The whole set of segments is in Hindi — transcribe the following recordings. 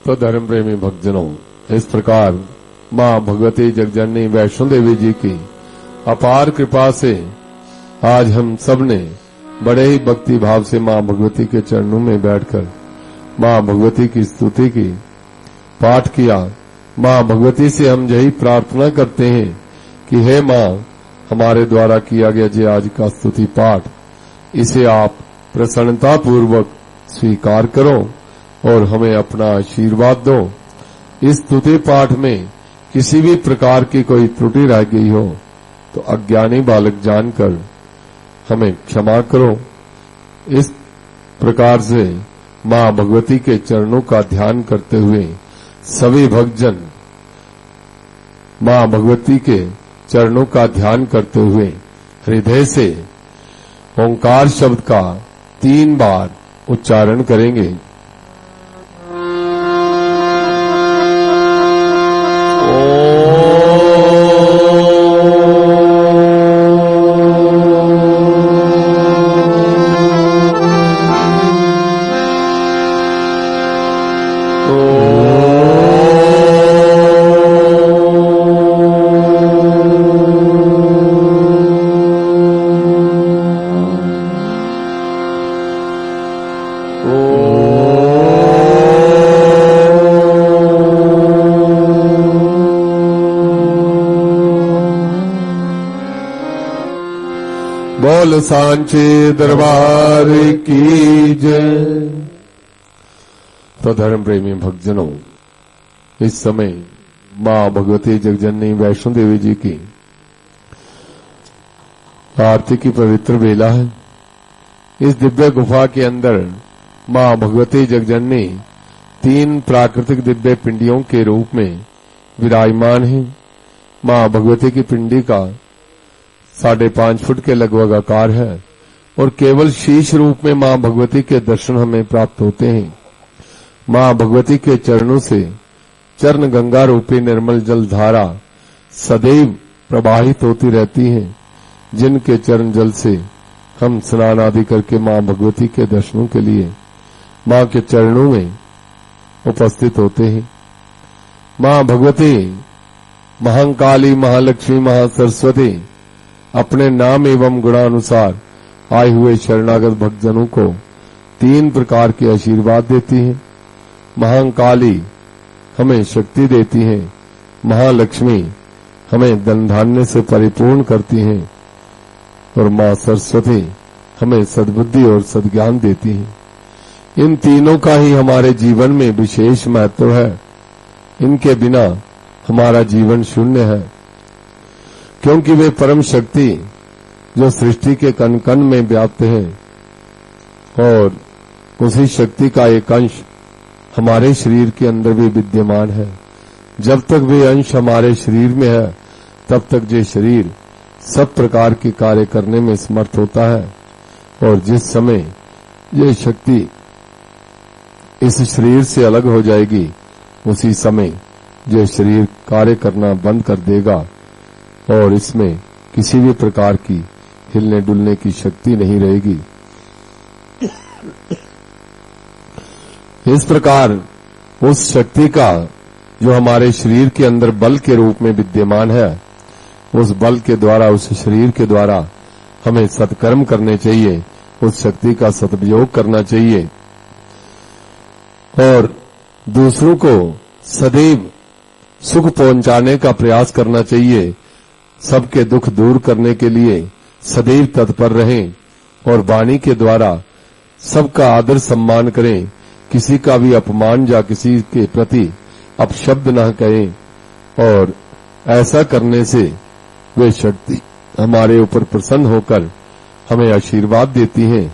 तो धर्म प्रेमी भक्तजनों, इस प्रकार मां भगवती जगजननी वैष्णो देवी जी की अपार कृपा से आज हम सब ने बड़े ही भक्ति भाव से मां भगवती के चरणों में बैठकर मां भगवती की स्तुति की, पाठ किया। मां भगवती से हम यही प्रार्थना करते हैं कि हे मां, हमारे द्वारा किया गया जो आज का स्तुति पाठ, इसे आप प्रसन्नता पूर्वक स्वीकार करो और हमें अपना आशीर्वाद दो। इस स्तुति पाठ में किसी भी प्रकार की कोई त्रुटि रह गई हो तो अज्ञानी बालक जानकर हमें क्षमा करो। इस प्रकार से मां भगवती के चरणों का ध्यान करते हुए सभी भक्तजन मां भगवती के चरणों का ध्यान करते हुए हृदय से ओंकार शब्द का 3 बार उच्चारण करेंगे। बोल सांचे दरबार की जय। तो धर्म प्रेमी भक्तजनों, इस समय मां भगवती जगजननी वैष्णो देवी जी की आरती की पवित्र बेला है। इस दिव्य गुफा के अंदर मां भगवती जगजननी 3 प्राकृतिक दिव्य पिंडियों के रूप में विराजमान है। मां भगवती की पिंडी का 5.5 फुट के लगभग आकार है और केवल शीश रूप में मां भगवती के दर्शन हमें प्राप्त होते हैं। मां भगवती के चरणों से चरण गंगा रूपी निर्मल जल धारा सदैव प्रवाहित होती रहती है, जिनके चरण जल से हम स्नान आदि करके मां भगवती के दर्शनों के लिए मां के चरणों में उपस्थित होते हैं। मां भगवती महाकाली, महालक्ष्मी, महासरस्वती अपने नाम एवं गुणानुसार आए हुए शरणागत भक्तजनों को 3 प्रकार के आशीर्वाद देती हैं। महाकाली हमें शक्ति देती हैं, महालक्ष्मी हमें धन धान्य से परिपूर्ण करती हैं और मां सरस्वती हमें सद्बुद्धि और सद्ज्ञान देती हैं। इन तीनों का ही हमारे जीवन में विशेष महत्व है। इनके बिना हमारा जीवन शून्य है, क्योंकि वे परम शक्ति जो सृष्टि के कण कण में व्याप्त है और उसी शक्ति का एक अंश हमारे शरीर के अंदर भी विद्यमान है। जब तक वे अंश हमारे शरीर में है, तब तक ये शरीर सब प्रकार के कार्य करने में समर्थ होता है और जिस समय ये शक्ति इस शरीर से अलग हो जाएगी, उसी समय ये शरीर कार्य करना बंद कर देगा और इसमें किसी भी प्रकार की हिलने डुलने की शक्ति नहीं रहेगी। इस प्रकार उस शक्ति का जो हमारे शरीर के अंदर बल के रूप में विद्यमान है, उस बल के द्वारा, उस शरीर के द्वारा हमें सत्कर्म करने चाहिए, उस शक्ति का सदुपयोग करना चाहिए और दूसरों को सदैव सुख पहुंचाने का प्रयास करना चाहिए। सबके दुख दूर करने के लिए सदैव तत्पर रहें और वाणी के द्वारा सबका आदर सम्मान करें। किसी का भी अपमान या किसी के प्रति अपशब्द न कहें और ऐसा करने से वे शक्ति हमारे ऊपर प्रसन्न होकर हमें आशीर्वाद देती हैं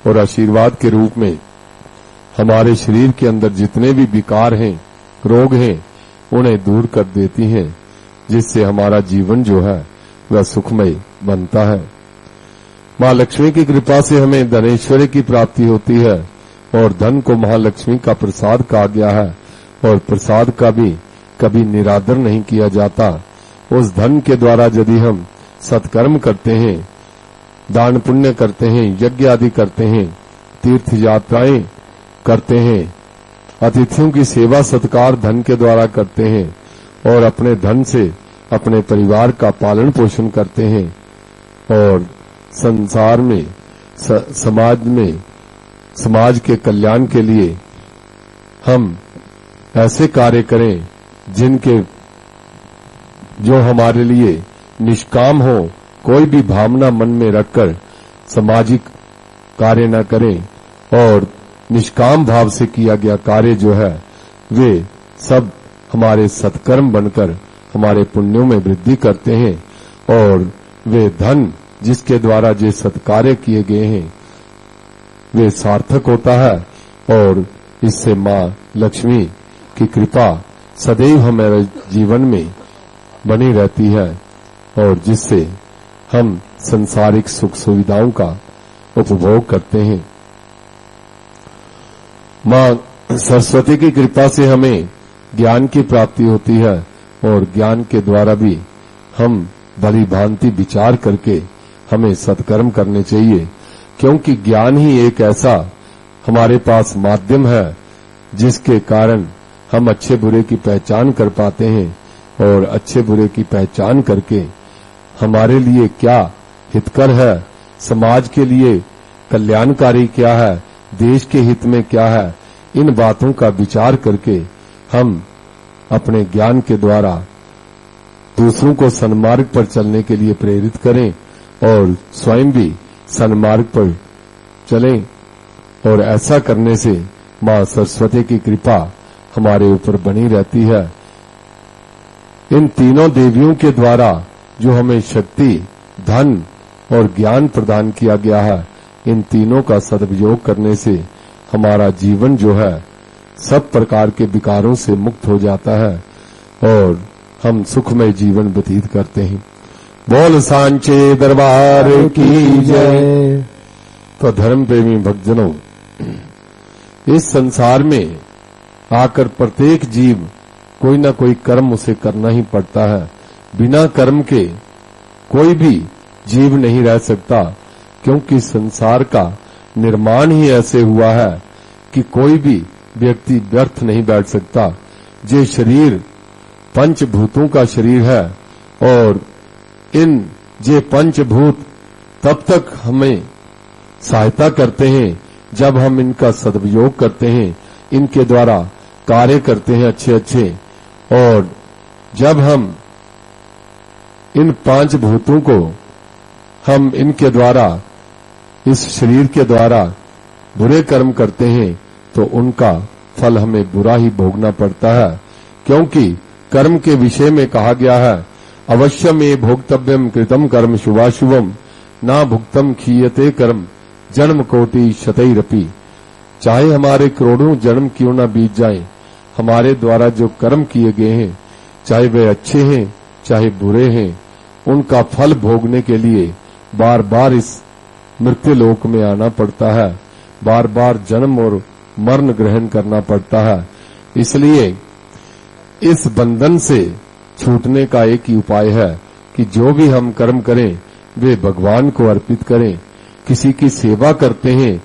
और आशीर्वाद के रूप में हमारे शरीर के अंदर जितने भी विकार हैं, रोग हैं, उन्हें दूर कर देती हैं, जिससे हमारा जीवन जो है वह सुखमय बनता है। मां लक्ष्मी की कृपा से हमें धनेश्वरी की प्राप्ति होती है और धन को महालक्ष्मी का प्रसाद कहा गया है और प्रसाद का भी कभी निरादर नहीं किया जाता। उस धन के द्वारा यदि हम सत्कर्म करते हैं, दान पुण्य करते हैं, यज्ञ आदि करते हैं, तीर्थ यात्राएं करते हैं अतिथियों की सेवा सत्कार धन के द्वारा करते हैं और अपने धन से अपने परिवार का पालन पोषण करते हैं और संसार में समाज के कल्याण के लिए हम ऐसे कार्य करें जो हमारे लिए निष्काम हो, कोई भी भावना मन में रखकर सामाजिक कार्य न करें और निष्काम भाव से किया गया कार्य जो है वे सब हमारे सत्कर्म बनकर हमारे पुण्यों में वृद्धि करते हैं और वे धन जिसके द्वारा जो सत्कार्य किए गए हैं वे सार्थक होता है और इससे मां लक्ष्मी की कृपा सदैव हमारे जीवन में बनी रहती है और जिससे हम संसारिक सुख सुविधाओं का उपभोग करते हैं। मां सरस्वती की कृपा से हमें ज्ञान की प्राप्ति होती है और ज्ञान के द्वारा भी हम भली भांति विचार करके हमें सत्कर्म करने चाहिए, क्योंकि ज्ञान ही एक ऐसा हमारे पास माध्यम है जिसके कारण हम अच्छे बुरे की पहचान कर पाते हैं और अच्छे बुरे की पहचान करके हमारे लिए क्या हितकर है, समाज के लिए कल्याणकारी क्या है, देश के हित में क्या है, इन बातों का विचार करके हम अपने ज्ञान के द्वारा दूसरों को सन्मार्ग पर चलने के लिए प्रेरित करें और स्वयं भी सन्मार्ग पर चलें और ऐसा करने से मां सरस्वती की कृपा हमारे ऊपर बनी रहती है। इन तीनों देवियों के द्वारा जो हमें शक्ति, धन और ज्ञान प्रदान किया गया है, इन तीनों का सदुपयोग करने से हमारा जीवन जो है सब प्रकार के विकारों से मुक्त हो जाता है और हम सुखमय जीवन व्यतीत करते हैं। बोल सांचे दरबार की जय। तो धर्म प्रेमी भक्तजनों, इस संसार में आकर प्रत्येक जीव कोई ना कोई कर्म उसे करना ही पड़ता है। बिना कर्म के कोई भी जीव नहीं रह सकता, क्योंकि संसार का निर्माण ही ऐसे हुआ है कि कोई भी व्यक्ति व्यर्थ नहीं बैठ सकता। ये शरीर पंचभूतों का शरीर है और इन ये पंचभूत तब तक हमें सहायता करते हैं जब हम इनका सदुपयोग करते हैं, इनके द्वारा कार्य करते हैं अच्छे अच्छे, और जब हम इन पांच भूतों को हम इनके द्वारा इस शरीर के द्वारा बुरे कर्म करते हैं तो उनका फल हमें बुरा ही भोगना पड़ता है, क्योंकि कर्म के विषय में कहा गया है अवश्य में भोक्तव्यम कृतम कर्म शुभाशुभम ना भुक्तम खीयते कर्म जन्म कोटि शतैरपि। चाहे हमारे करोड़ों जन्म क्यों न बीत जाएं, हमारे द्वारा जो कर्म किए गए हैं चाहे वे अच्छे हैं चाहे बुरे हैं, उनका फल भोगने के लिए बार बार इस मृत्यु लोक में आना पड़ता है, बार बार जन्म और मरण ग्रहण करना पड़ता है। इसलिए इस बंधन से छूटने का एक ही उपाय है कि जो भी हम कर्म करें वे भगवान को अर्पित करें। किसी की सेवा करते हैं,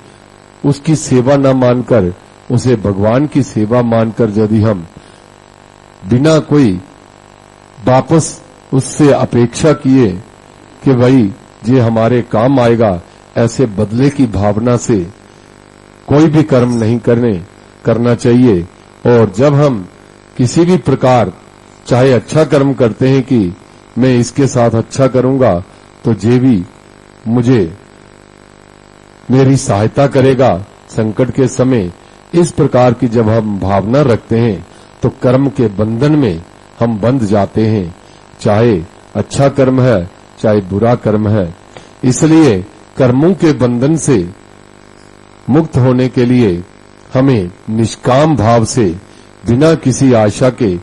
उसकी सेवा न मानकर उसे भगवान की सेवा मानकर यदि हम बिना कोई वापस उससे अपेक्षा किए कि भाई ये हमारे काम आएगा, ऐसे बदले की भावना से कोई भी कर्म नहीं करना चाहिए। और जब हम किसी भी प्रकार चाहे अच्छा कर्म करते हैं कि मैं इसके साथ अच्छा करूंगा तो ये भी मुझे मेरी सहायता करेगा संकट के समय, इस प्रकार की जब हम भावना रखते हैं तो कर्म के बंधन में हम बंध जाते हैं, चाहे अच्छा कर्म है चाहे बुरा कर्म है। इसलिए कर्मों के बंधन से मुक्त होने के लिए हमें निष्काम भाव से बिना किसी आशा के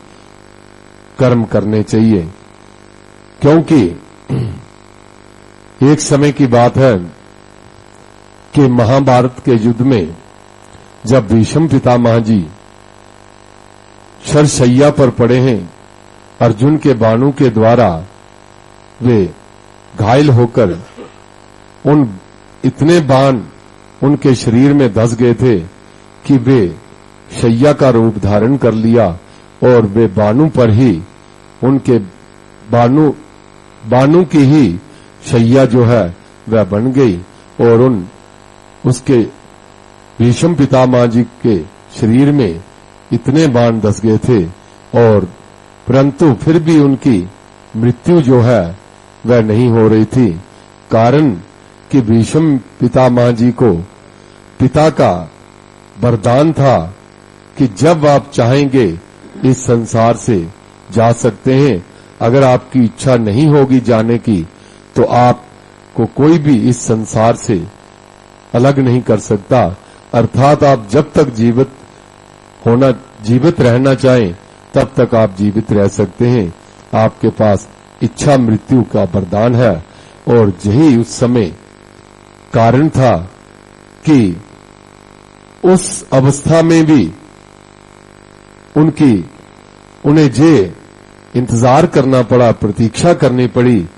कर्म करने चाहिए। क्योंकि एक समय की बात है कि महाभारत के युद्ध में जब भीष्म पितामह जी शरशैया पर पड़े हैं, अर्जुन के बाणों के द्वारा वे घायल होकर इतने बाण उनके शरीर में धंस गए थे कि वे शैया का रूप धारण कर लिया और वे बानु पर ही उनके बानु की ही शैया जो है वह बन गई और उसके भीष्म पितामह जी के शरीर में इतने बाण धस गए थे और परंतु फिर भी उनकी मृत्यु जो है वह नहीं हो रही थी। कारण कि भीष्म पितामह जी को पिता का वरदान था कि जब आप चाहेंगे इस संसार से जा सकते हैं, अगर आपकी इच्छा नहीं होगी जाने की तो आपको कोई भी इस संसार से अलग नहीं कर सकता। अर्थात आप जब तक जीवित रहना चाहें तब तक आप जीवित रह सकते हैं। आपके पास इच्छा मृत्यु का वरदान है और यही उस समय कारण था कि उस अवस्था में भी उन्हें जे इंतजार करना पड़ा, प्रतीक्षा करनी पड़ी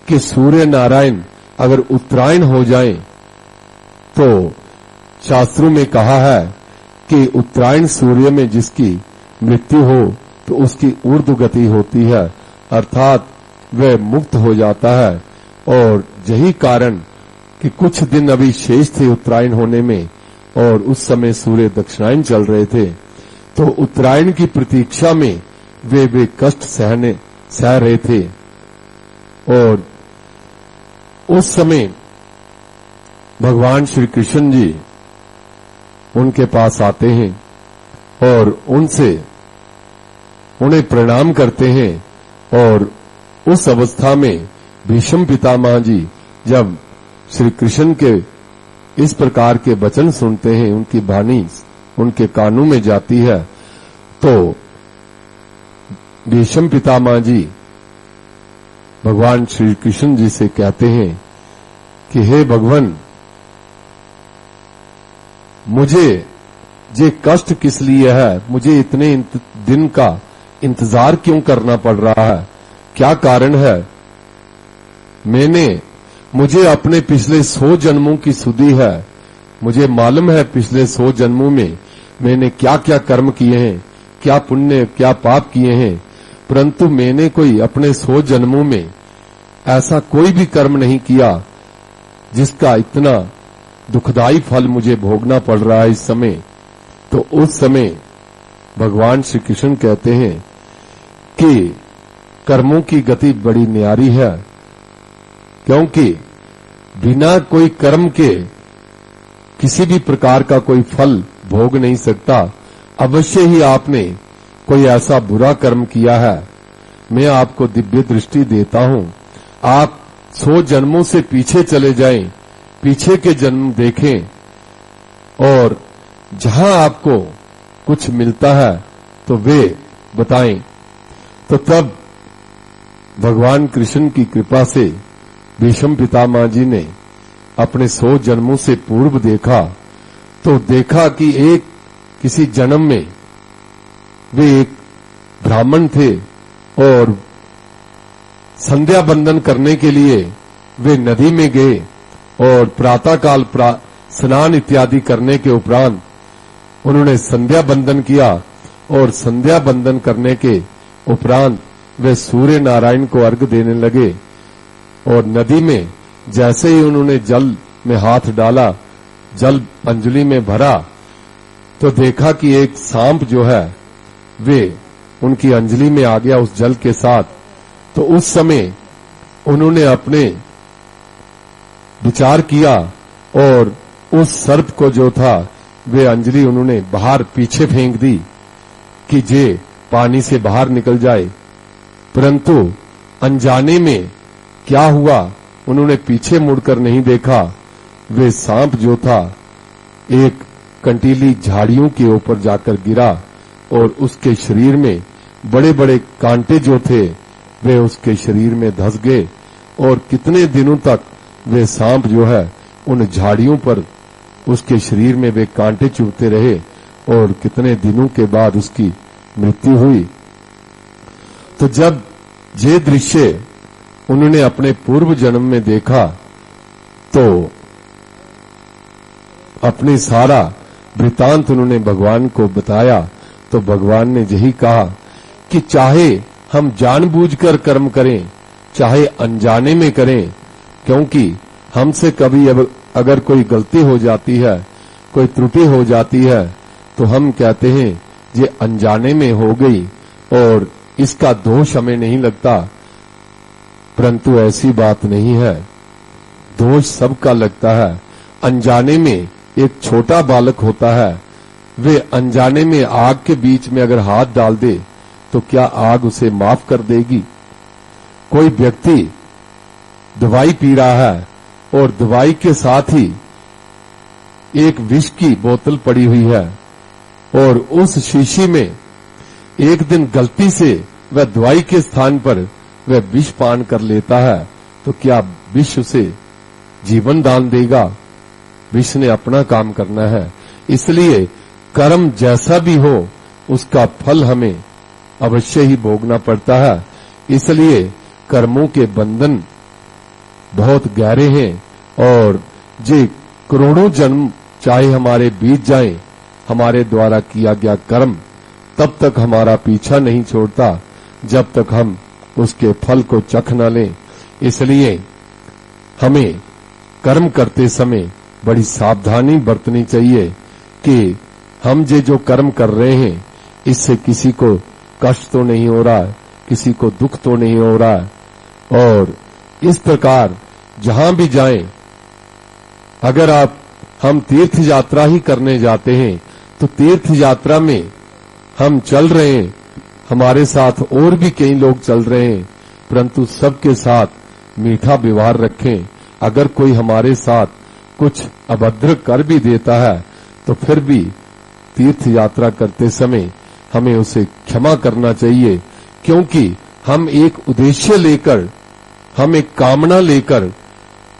कि सूर्य नारायण अगर उत्तरायण हो जाएं तो शास्त्रों में कहा है कि उत्तरायण सूर्य में जिसकी मृत्यु हो तो उसकी ऊर्ध्व गति होती है, अर्थात वह मुक्त हो जाता है। और यही कारण कि कुछ दिन अभी शेष थे उत्तरायण होने में और उस समय सूर्य दक्षिणायन चल रहे थे, तो उत्तरायण की प्रतीक्षा में वे कष्ट सह रहे थे। और उस समय भगवान श्री कृष्ण जी उनके पास आते हैं और उन्हें प्रणाम करते हैं। और उस अवस्था में भीष्म पितामह जी जब श्री कृष्ण के इस प्रकार के वचन सुनते हैं, उनकी वाणी उनके कानों में जाती है, तो भीष्म पितामह जी भगवान श्री कृष्ण जी से कहते हैं कि हे भगवान, मुझे ये कष्ट किस लिए है, मुझे इतने दिन का इंतजार क्यों करना पड़ रहा है, क्या कारण है? मुझे अपने पिछले 100 जन्मों की सुधि है, मुझे मालूम है पिछले 100 जन्मों में मैंने क्या क्या कर्म किए हैं, क्या पुण्य क्या पाप किए हैं, परंतु मैंने कोई अपने 100 जन्मों में ऐसा कोई भी कर्म नहीं किया जिसका इतना दुखदाई फल मुझे भोगना पड़ रहा है इस समय। तो उस समय भगवान श्री कृष्ण कहते हैं कि कर्मों की गति बड़ी न्यारी है, क्योंकि बिना कोई कर्म के किसी भी प्रकार का कोई फल भोग नहीं सकता। अवश्य ही आपने कोई ऐसा बुरा कर्म किया है, मैं आपको दिव्य दृष्टि देता हूं, आप 100 जन्मों से पीछे चले जाएं, पीछे के जन्म देखें और जहां आपको कुछ मिलता है तो वे बताएं। तो तब भगवान कृष्ण की कृपा से भीष्म पितामह जी ने अपने 100 जन्मों से पूर्व देखा, तो देखा कि किसी जन्म में वे एक ब्राह्मण थे और संध्या बंदन करने के लिए वे नदी में गए और प्रातःकाल स्नान इत्यादि करने के उपरांत उन्होंने संध्या बंदन किया और संध्या बंदन करने के उपरांत वे सूर्य नारायण को अर्घ्य देने लगे। और नदी में जैसे ही उन्होंने जल में हाथ डाला, जल अंजलि में भरा, तो देखा कि एक सांप जो है वे उनकी अंजलि में आ गया उस जल के साथ। तो उस समय उन्होंने अपने विचार किया और उस सर्प को जो था वे अंजलि उन्होंने बाहर पीछे फेंक दी कि जे पानी से बाहर निकल जाए, परंतु अनजाने में क्या हुआ उन्होंने पीछे मुड़कर नहीं देखा। वे सांप जो था एक कंटीली झाड़ियों के ऊपर जाकर गिरा और उसके शरीर में बड़े बड़े कांटे जो थे वे उसके शरीर में धस गए और कितने दिनों तक वे सांप जो है उन झाड़ियों पर उसके शरीर में वे कांटे चुभते रहे और कितने दिनों के बाद उसकी मृत्यु हुई। तो जब ये दृश्य उन्होंने अपने पूर्व जन्म में देखा तो अपने सारा वृतांत उन्होंने भगवान को बताया तो भगवान ने यही कहा कि चाहे हम जानबूझकर कर्म करें, चाहे अनजाने में करें, क्योंकि हमसे कभी अगर कोई गलती हो जाती है, कोई त्रुटि हो जाती है, तो हम कहते हैं ये अनजाने में हो गई और इसका दोष हमें नहीं लगता, परंतु ऐसी बात नहीं है। दोष सबका लगता है। अनजाने में एक छोटा बालक होता है, वे अनजाने में आग के बीच में अगर हाथ डाल दे तो क्या आग उसे माफ कर देगी? कोई व्यक्ति दवाई पी रहा है और दवाई के साथ ही एक विष की बोतल पड़ी हुई है और उस शीशी में एक दिन गलती से वह दवाई के स्थान पर वह विष पान कर लेता है, तो क्या विष उसे जीवन दान देगा? विष ने अपना काम करना है। इसलिए कर्म जैसा भी हो उसका फल हमें अवश्य ही भोगना पड़ता है। इसलिए कर्मों के बंधन बहुत गहरे हैं और जे करोड़ों जन्म चाहे हमारे बीत जाएं, हमारे द्वारा किया गया कर्म तब तक हमारा पीछा नहीं छोड़ता जब तक हम उसके फल को चख न लें। इसलिए हमें कर्म करते समय बड़ी सावधानी बरतनी चाहिए कि हम जो कर्म कर रहे हैं इससे किसी को कष्ट तो नहीं हो रहा है, किसी को दुख तो नहीं हो रहा है। और इस प्रकार जहां भी जाएं, अगर हम तीर्थ यात्रा ही करने जाते हैं तो तीर्थ यात्रा में हम चल रहे हैं, हमारे साथ और भी कई लोग चल रहे हैं, परंतु सबके साथ मीठा व्यवहार रखें। अगर कोई हमारे साथ कुछ अभद्र कर भी देता है तो फिर भी तीर्थ यात्रा करते समय हमें उसे क्षमा करना चाहिए, क्योंकि हम एक उद्देश्य लेकर, हम एक कामना लेकर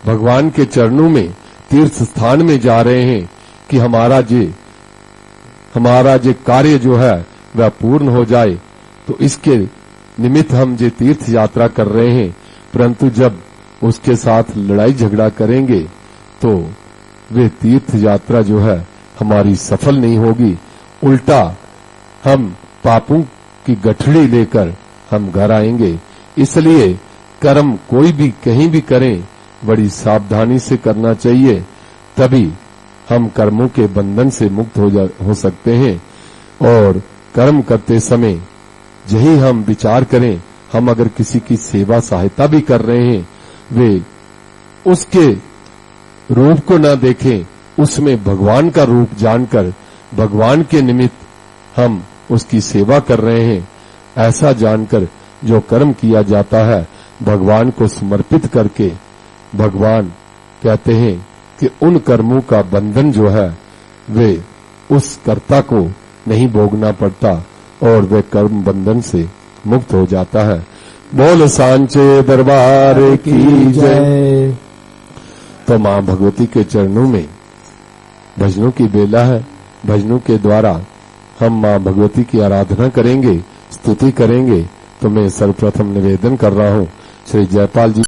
भगवान के चरणों में तीर्थ स्थान में जा रहे हैं कि हमारा जे कार्य जो है वह पूर्ण हो जाए। तो इसके निमित्त हम जे तीर्थ यात्रा कर रहे हैं, परंतु जब उसके साथ लड़ाई झगड़ा करेंगे तो वे तीर्थ यात्रा जो है हमारी सफल नहीं होगी। उल्टा हम पापों की गठड़ी लेकर हम घर आएंगे। इसलिए कर्म कोई भी कहीं भी करें बड़ी सावधानी से करना चाहिए, तभी हम कर्मों के बंधन से मुक्त हो सकते हैं। और कर्म करते समय यही हम विचार करें, हम अगर किसी की सेवा सहायता भी कर रहे हैं, वे उसके रूप को न देखें, उसमें भगवान का रूप जानकर भगवान के निमित्त हम उसकी सेवा कर रहे हैं, ऐसा जानकर जो कर्म किया जाता है भगवान को समर्पित करके, भगवान कहते हैं कि उन कर्मों का बंधन जो है वे उस कर्ता को नहीं भोगना पड़ता और वे कर्म बंधन से मुक्त हो जाता है। बोल सांचे दरबार की जय। तो मां भगवती के चरणों में भजनों की बेला है। भजनों के द्वारा हम मां भगवती की आराधना करेंगे, स्तुति करेंगे। तो मैं सर्वप्रथम निवेदन कर रहा हूं श्री जयपाल जी